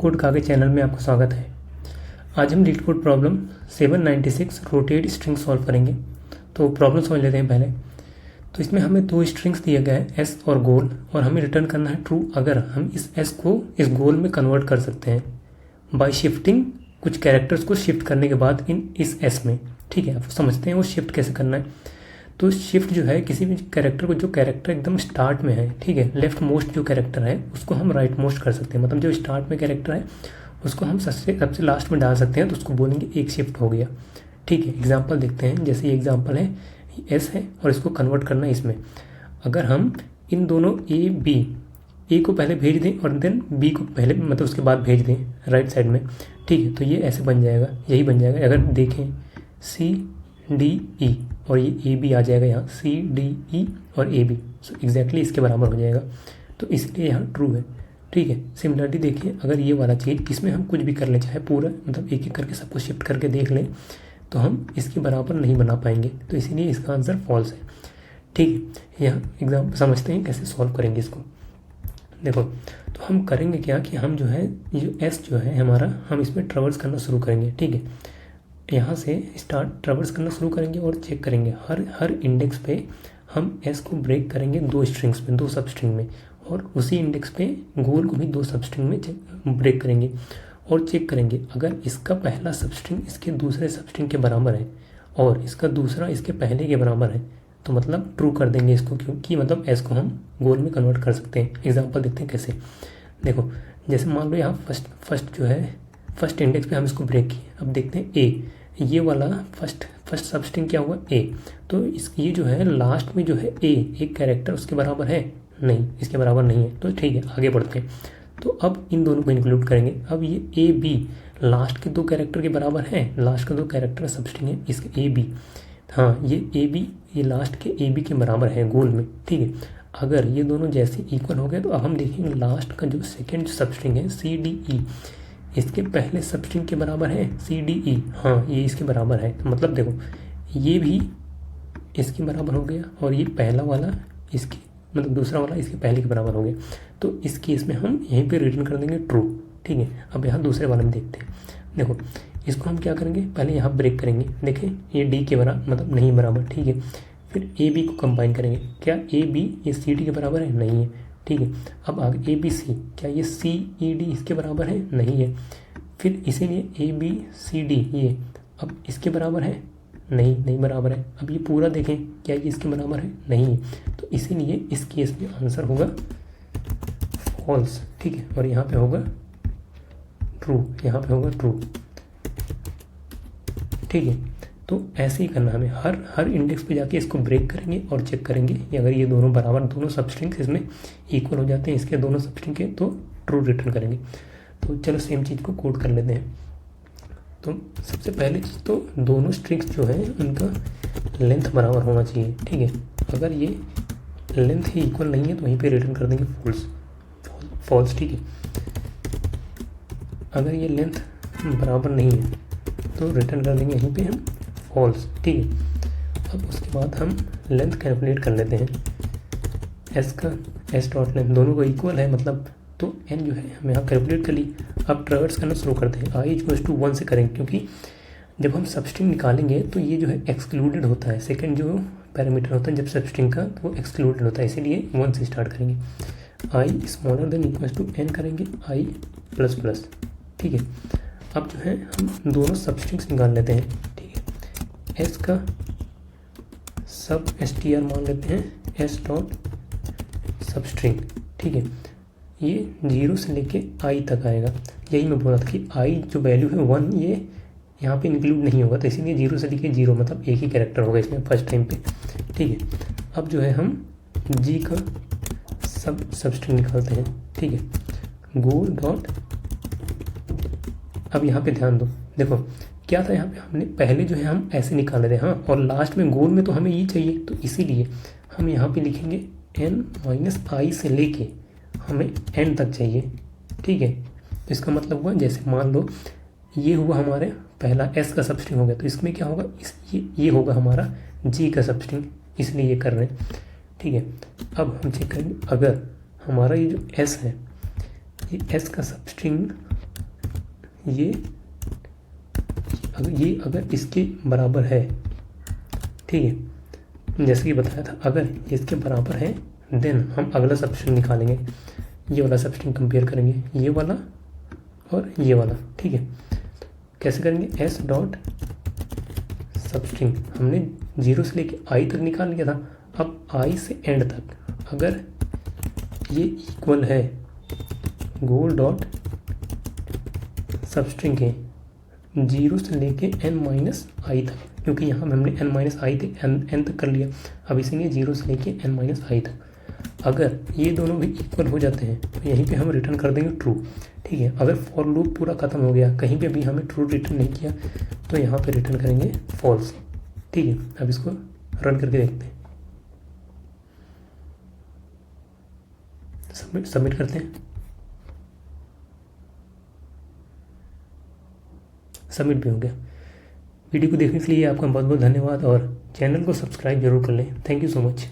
Code कागज channel में आपका स्वागत है। आज हम leet code problem 796 rotate string solve करेंगे। तो प्रॉब्लम समझ लेते हैं पहले। तो इसमें हमें दो स्ट्रिंग्स दिए गए हैं, एस और गोल, और हमें रिटर्न करना है ट्रू अगर हम इस एस को इस गोल में कन्वर्ट कर सकते हैं बाय शिफ्टिंग कुछ कैरेक्टर्स को शिफ्ट करने के बाद इस एस में। ठीक है, आप समझते हैं वो शिफ्ट कैसे करना है। तो शिफ्ट जो है किसी भी कैरेक्टर को, जो कैरेक्टर एकदम स्टार्ट में है, ठीक है, लेफ्ट मोस्ट जो कैरेक्टर है उसको हम राइट मोस्ट कर सकते हैं। मतलब जो स्टार्ट में कैरेक्टर है उसको हम सबसे लास्ट में डाल सकते हैं, तो उसको बोलेंगे एक शिफ्ट हो गया। ठीक है, एग्जांपल देखते हैं। जैसे ये एग्जांपल है, एस है और इसको कन्वर्ट करना है इसमें। अगर हम इन दोनों ए को पहले भेज दें और देन बी को पहले, मतलब उसके बाद भेज दें राइट साइड में, ठीक है, तो ये ऐसे बन जाएगा, यही बन जाएगा। अगर देखें सी डी ई और ये ए बी आ जाएगा यहाँ, सी डी ई और ए बी, सो एग्जैक्टली इसके बराबर हो जाएगा। तो इसलिए यहाँ ट्रू है। ठीक है, सिमिलरिटी देखिए, अगर ये वाला चीज़ इसमें हम कुछ भी कर लें, चाहे पूरा मतलब एक एक करके सबको शिफ्ट करके देख लें, तो हम इसके बराबर नहीं बना पाएंगे। तो इसीलिए इसका आंसर फॉल्स है। ठीक है, यहाँ एग्जाम समझते हैं कैसे सॉल्व करेंगे इसको। देखो, तो हम करेंगे क्या कि हम जो है जो एस जो है हमारा, हम इसमें ट्रेवर्स करना शुरू करेंगे। ठीक है, यहाँ से स्टार्ट ट्रेवर्स करना शुरू करेंगे और चेक करेंगे हर इंडेक्स पे हम एस को ब्रेक करेंगे दो स्ट्रिंग्स में, दो सब स्ट्रिंग में, और उसी इंडेक्स पे गोल को भी दो सब स्ट्रिंग में ब्रेक करेंगे और चेक करेंगे अगर इसका पहला सब स्ट्रिंग इसके दूसरे सब स्ट्रिंग के बराबर है और इसका दूसरा इसके पहले के बराबर है, तो मतलब ट्रू कर देंगे इसको, क्योंकि मतलब एस को हम गोल में कन्वर्ट कर सकते हैं। एग्जाम्पल देखते हैं कैसे। देखो, जैसे मान लो यहाँ फर्स्ट जो है फर्स्ट इंडेक्स पे हम इसको ब्रेक किए। अब देखते हैं ए, ये वाला फर्स्ट सब स्ट्रिंग क्या हुआ, ए। तो ये जो है लास्ट में जो है ए, एक कैरेक्टर उसके बराबर है नहीं, इसके बराबर नहीं है। तो ठीक है, आगे बढ़ते हैं। तो अब इन दोनों को इंक्लूड करेंगे। अब ये ए बी लास्ट के दो कैरेक्टर के बराबर है, लास्ट के दो कैरेक्टर सब स्ट्रिंग है इसके ए बी। हाँ, ये ए बी ये लास्ट के ए बी के बराबर है गोल में। ठीक है, अगर ये दोनों जैसे इक्वल हो गए तो अब हम देखेंगे लास्ट का जो सेकेंड सब स्ट्रिंग है सी डी ई, इसके पहले सब स्ट्रिंग के बराबर है सी डी ई। हाँ, ये इसके बराबर है। तो मतलब देखो, ये भी इसके बराबर हो गया और ये पहला वाला इसके, मतलब दूसरा वाला इसके पहले के बराबर हो गया। तो इस केस में हम यहीं पे रिटर्न कर देंगे ट्रू। ठीक है, अब यहाँ दूसरे वाले में देखते हैं। देखो, इसको हम क्या करेंगे, पहले यहाँ ब्रेक करेंगे। देखें, ये डी के बराबर मतलब नहीं बराबर। ठीक है, फिर ए बी को कंबाइन करेंगे। क्या ए बी ये सी डी के बराबर है? नहीं है। ठीक है, अब आगे ए बी सी, क्या ये सी ई डी इसके बराबर है? नहीं है। फिर इसीलिए ए बी सी डी ये अब इसके बराबर है? नहीं बराबर है। अब ये पूरा देखें, क्या ये इसके बराबर है? नहीं है। तो इसीलिए इस केस में आंसर होगा फॉल्स। ठीक है, और यहाँ पे होगा ट्रू, यहाँ पे होगा ट्रू। ठीक है, तो ऐसे ही करना हमें, हर इंडेक्स पे जाके इसको ब्रेक करेंगे और चेक करेंगे कि अगर ये दोनों बराबर, दोनों सब स्ट्रिंग्स इसमें इक्वल हो जाते हैं इसके दोनों सब स्ट्रिंग के, तो ट्रू रिटर्न करेंगे। तो चलो सेम चीज़ को कोड कर लेते हैं। तो सबसे पहले चीज़ तो दोनों स्ट्रिंग्स जो है उनका लेंथ बराबर होना चाहिए। ठीक है, अगर ये लेंथ ही इक्वल नहीं है तो वहीं पे रिटर्न कर देंगे फॉल्स। ठीक है, अगर ये लेंथ बराबर नहीं है तो रिटर्न कर देंगे यहीं पे हम फॉल्स। ठीक है, अब उसके बाद हम लेंथ कैलकुलेट कर लेते हैं। एस का एस डॉट लेंथ दोनों को इक्वल है, मतलब तो एन जो है हम यहाँ कैलकुलेट कर ली। अब ट्रेवर्स करना शुरू करते हैं। आई इक्वल्स टू 1 से करेंगे, क्योंकि जब हम सबस्ट्रिंग निकालेंगे तो ये जो है एक्सक्लूडेड होता है। सेकंड जो पैरामीटर होता है जब सबस्ट्रिंग का, तो वो एक्सक्लूडेड होता है, इसीलिए 1 से स्टार्ट करेंगे। I smaller than equals to n करेंगे, आई प्लस प्लस। ठीक है, अब जो है हम दोनों सबस्ट्रिंग्स निकाल लेते हैं। ठीक है, एस का सब एस टी आर मान लेते हैं, एस डॉट सबस्ट्रिंग। ठीक है, ये 0 से लेके आई तक आएगा। यही मैं बोल रहा था कि आई जो वैल्यू है 1 ये यहाँ पे इंक्लूड नहीं होगा, तो इसीलिए 0 से लेके 0 मतलब एक ही कैरेक्टर होगा इसमें फर्स्ट टाइम पे। ठीक है, अब जो है हम जी का सबस्ट्रिंग निकालते हैं। ठीक है, गोल डॉट, अब यहाँ पे ध्यान दो, देखो क्या था यहाँ पे, हमने पहले जो है हम ऐसे निकाल रहे थे, हाँ, और लास्ट में गोल में तो हमें ये चाहिए, तो इसीलिए हम यहाँ पे लिखेंगे n माइनस आई से लेके हमें n तक चाहिए। ठीक है, तो इसका मतलब हुआ, जैसे मान लो ये हुआ हमारे पहला s का सबस्ट्रिंग हो गया, तो इसमें क्या होगा, ये होगा हमारा g का सबस्ट्रिंग, इसलिए ये कर रहे हैं। ठीक है, अब हम चेक करेंगे, अगर हमारा ये जो s है, ये s का सबस्ट्रिंग ये अगर इसके बराबर है, ठीक है, जैसे कि बताया था, अगर ये इसके बराबर है देन हम अगला सबस्ट्रिंग निकालेंगे, ये वाला सबस्ट्रिंग कंपेयर करेंगे, ये वाला और ये वाला, ठीक है। कैसे करेंगे, एस डॉट सबस्ट्रिंग हमने 0 से लेके आई तक निकाल लिया था, अब आई से एंड तक अगर ये इक्वल है गोल डॉट सबस्ट्रिंग के 0 से लेके n माइनस आई तक, क्योंकि यहाँ में हमने n माइनस आई तक n तक कर लिया, अब इसीलिए 0 से लेके n माइनस आई तक अगर ये दोनों भी इक्वल हो जाते हैं तो यहीं पे हम रिटर्न कर देंगे ट्रू, ठीक है। अगर फॉर लूप पूरा ख़त्म हो गया, कहीं पे भी हमें ट्रू रिटर्न नहीं किया, तो यहाँ पे रिटर्न करेंगे फॉल्स, ठीक है। अब इसको रन करके देखते हैं, सबमिट करते हैं। सबमिट भी हो गया। वीडियो को देखने के लिए आपका बहुत बहुत धन्यवाद और चैनल को सब्सक्राइब जरूर कर लें। Thank you so much.